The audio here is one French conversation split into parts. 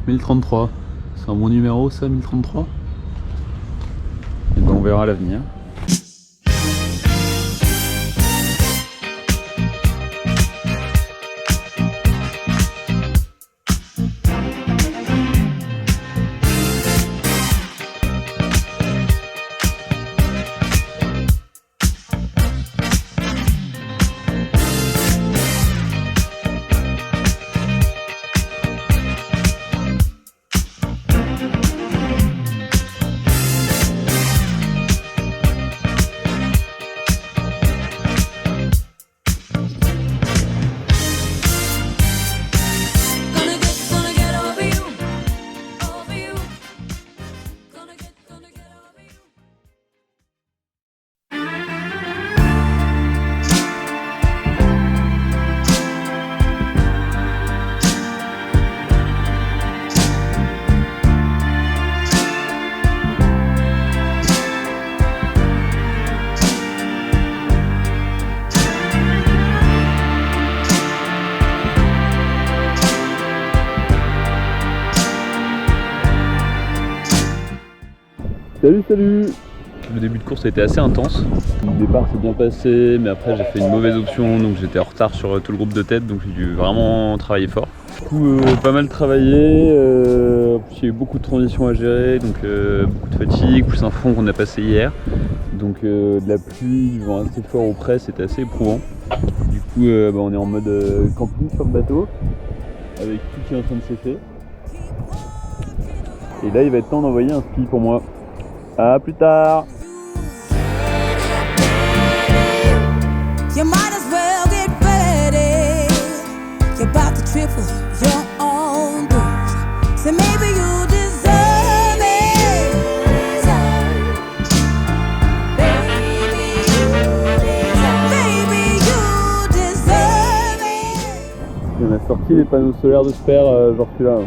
1033. C'est un bon numéro ça, 1033 ? Et ben on verra à l'avenir. Salut. Le début de course a été assez intense. Le départ s'est bien passé, mais après j'ai fait une mauvaise option, donc j'étais en retard sur tout le groupe de tête, donc j'ai dû vraiment travailler fort. Du coup, pas mal travaillé, en plus il y a eu beaucoup de transitions à gérer, donc beaucoup de fatigue, plus un fond qu'on a passé hier. Donc de la pluie, du vent assez fort au près, c'était assez éprouvant. Du coup, on est en mode camping sur le bateau, avec tout qui est en train de sécher. Et là il va être temps d'envoyer un ski pour moi. À plus tard. You might as well get ready. You're about to triple your own boots. So maybe you deserve it. Baby, you deserve it. On a sorti les panneaux solaires de Sper, genre celui-là.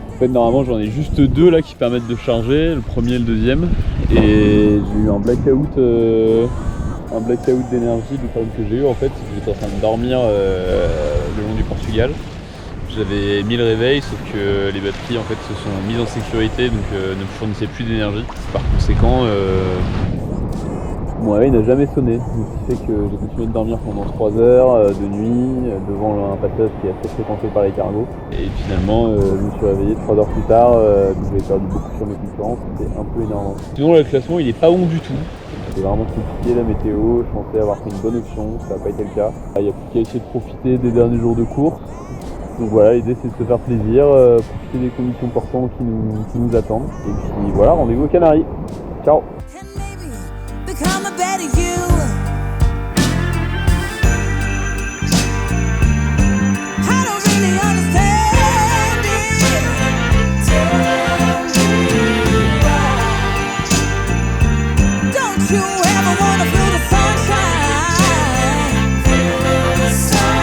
En fait, normalement j'en ai juste deux là qui permettent de charger, le premier et le deuxième. Et j'ai eu un blackout d'énergie. Le problème que j'ai eu en fait, c'est que j'étais en train de dormir le long du Portugal. J'avais mis le réveil, sauf que les batteries en fait se sont mises en sécurité, donc ne me fournissaient plus d'énergie. Par conséquent, mon réveil n'a jamais sonné, ce qui fait que j'ai continué de dormir pendant 3 heures de nuit devant un passage qui est assez fréquenté par les cargos. Et finalement, je me suis réveillé 3 heures plus tard, donc j'avais perdu beaucoup sur mes concurrents, c'était un peu énervant. Sinon le classement il est pas bon du tout. C'était vraiment compliqué la météo, je pensais avoir fait une bonne option, ça n'a pas été le cas. Il n'y a plus qu'à essayer de profiter des derniers jours de course. Donc voilà, l'idée c'est de se faire plaisir, profiter des conditions portantes qui nous attendent. Et puis voilà, rendez-vous aux Canaries. Ciao. Become a better you. I don't really understand it. Tell me why. Don't you ever wanna feel the sunshine? Feel the sunshine.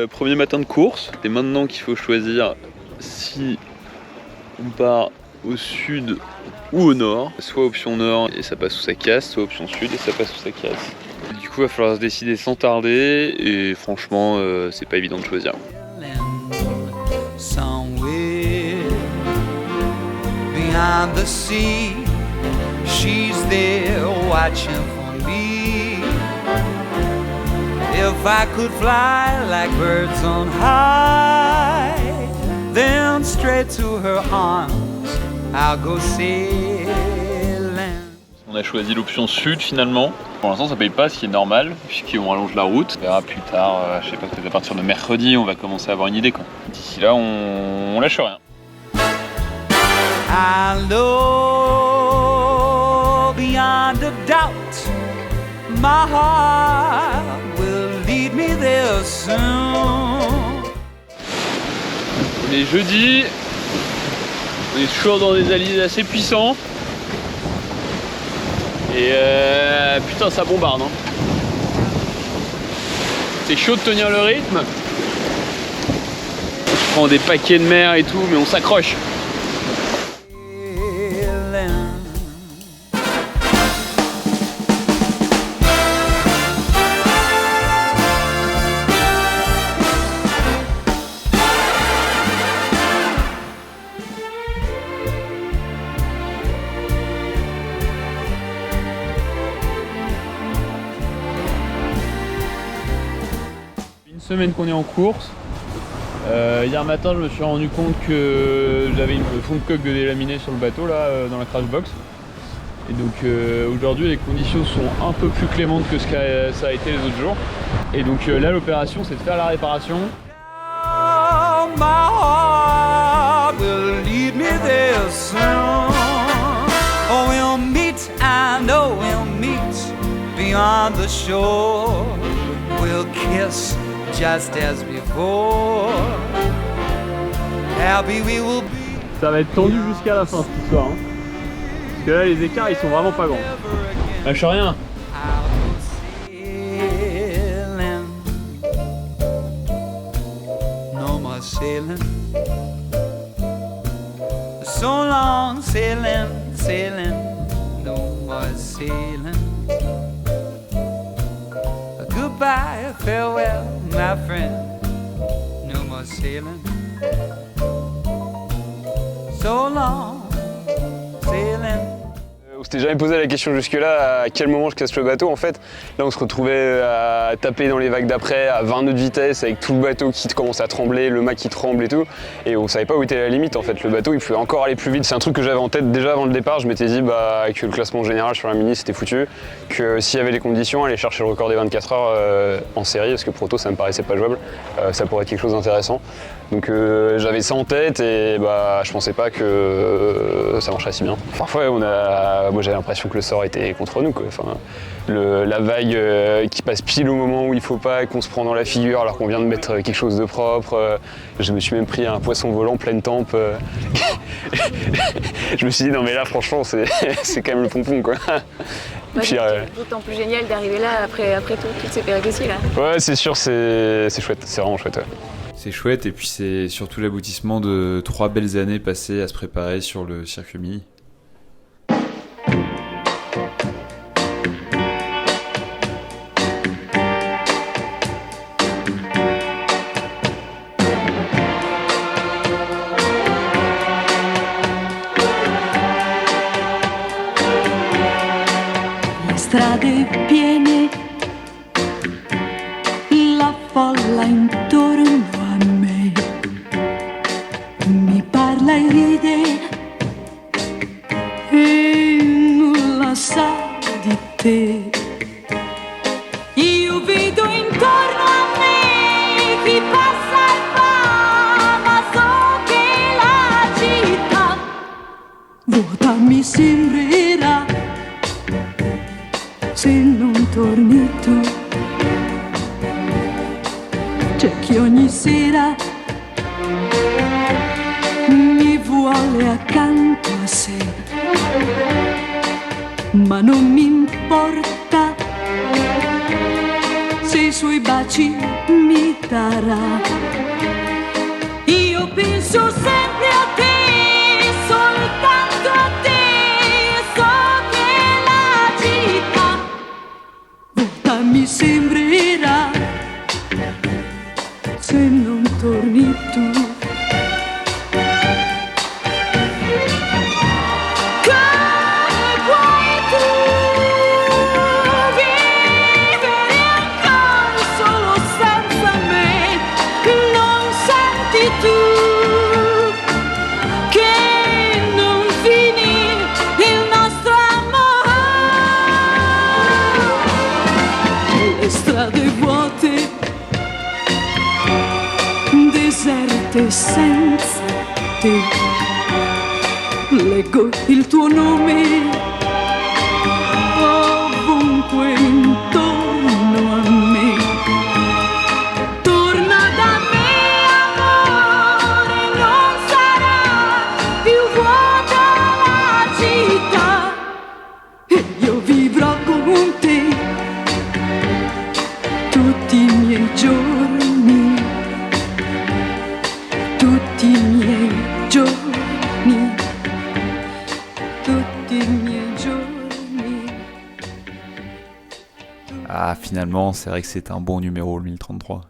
Premier matin de course, c'est maintenant qu'il faut choisir si on part au sud ou au nord. Soit option nord et ça passe ou ça casse, soit option sud et ça passe ou ça casse. Du coup il va falloir se décider sans tarder et franchement c'est pas évident de choisir. If I could fly like birds on high, then straight to her arms I'll go sailing. On On a choisi l'option sud finalement. Pour l'instant ça paye pas, ce qui est normal, puisqu'on rallonge la route. On verra plus tard, je sais pas, peut-être à partir de mercredi, on va commencer à avoir une idée quoi. D'ici là, on lâche rien. I know beyond a doubt my heart will lead me there soon. On est jeudi, on est toujours dans des alliés assez puissants. Et putain ça bombarde hein. C'est chaud de tenir le rythme. On se prend des paquets de mer et tout, mais on s'accroche. Semaine qu'on est en course. Hier matin je me suis rendu compte que j'avais une fond de coque de délaminée sur le bateau là dans la crash box. Et donc aujourd'hui les conditions sont un peu plus clémentes que ce que ça a été les autres jours. Et donc là l'opération c'est de faire la réparation. Just as before, happy we will be. Ça va être tendu jusqu'à la fin cette histoire hein. Parce que là les écarts ils sont vraiment pas grands. Lâche rien. No more sailing. So long sailing, sailing. No more sailing. Goodbye, farewell, my friend. No more sailing. So long, sailing. On s'était jamais posé la question jusque-là, à quel moment je casse le bateau en fait. Là on se retrouvait à taper dans les vagues d'après à 20 nœuds de vitesse avec tout le bateau qui commence à trembler, le mât qui tremble et tout. Et on savait pas où était la limite en fait, le bateau il pouvait encore aller plus vite. C'est un truc que j'avais en tête déjà avant le départ, je m'étais dit que le classement général sur la Mini c'était foutu, que s'il y avait les conditions, aller chercher le record des 24 heures en série, parce que proto ça me paraissait pas jouable, ça pourrait être quelque chose d'intéressant. Donc j'avais ça en tête et je pensais pas que ça marcherait si bien. Parfois moi j'avais l'impression que le sort était contre nous quoi. Enfin, la vague qui passe pile au moment où il faut pas, qu'on se prend dans la figure alors qu'on vient de mettre quelque chose de propre. Je me suis même pris un poisson volant pleine tempe. Je me suis dit non mais là franchement c'est quand même le pompon quoi. Ouais, c'est d'autant plus génial d'arriver là après toutes ces péripéties là. Ouais c'est sûr, c'est chouette, c'est vraiment chouette. Ouais. C'est chouette et puis c'est surtout l'aboutissement de 3 belles années passées à se préparer sur le circuit Mini. Strade piene, la folla intorno a me mi parla e ride e nulla sa di te. Io vedo intorno a me chi passa e va, ma so che la città vuota mi sembrerà se non torni tu. C'è chi ogni sera mi vuole accanto a sé, ma non mi importa se i suoi baci mi darà. Io penso sempre a te, soltanto a te, so che la città vuota mi sembrerà se non torni tu. notte senza te. Leggo il tuo nome ovunque intorno a me. Torna da me, amore, non sarà più vuota la città e io vivrò con te tutti i miei giorni, tutti i miei giorni, tutti i miei giorni. Ah, finalement, c'est vrai que c'est un bon numéro, le 1033.